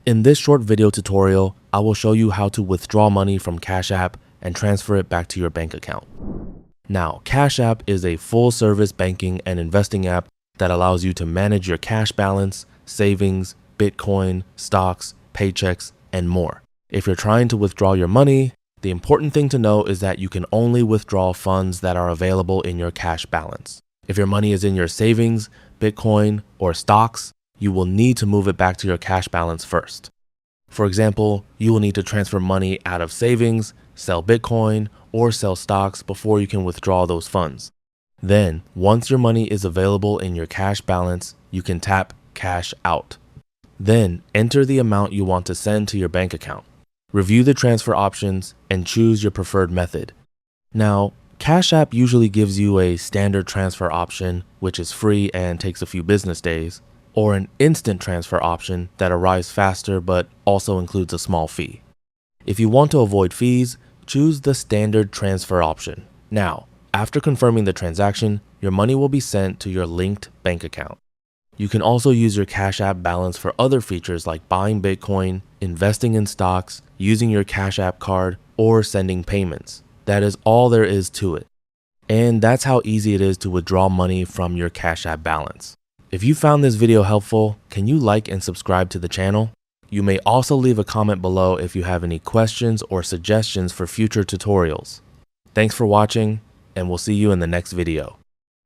In this short video tutorial, I will show you how to withdraw money from Cash App and transfer it back to your bank account. Now, Cash App is a full-service banking and investing app that allows you to manage your cash balance, savings, Bitcoin, stocks, paychecks, and more. If you're trying to withdraw your money, the important thing to know is that you can only withdraw funds that are available in your cash balance. If your money is in your savings, Bitcoin, or stocks, you will need to move it back to your cash balance first. For example, you will need to transfer money out of savings, sell Bitcoin, or sell stocks before you can withdraw those funds. Then, once your money is available in your cash balance, you can tap Cash Out. Then, enter the amount you want to send to your bank account. Review the transfer options and choose your preferred method. Now, Cash App usually gives you a standard transfer option, which is free and takes a few business days, or an instant transfer option that arrives faster but also includes a small fee. If you want to avoid fees, choose the standard transfer option. Now, after confirming the transaction, your money will be sent to your linked bank account. You can also use your Cash App balance for other features like buying Bitcoin, investing in stocks, using your Cash App card, or sending payments. That is all there is to it. And that's how easy it is to withdraw money from your Cash App balance. If you found this video helpful, can you like and subscribe to the channel? You may also leave a comment below if you have any questions or suggestions for future tutorials. Thanks for watching, and we'll see you in the next video.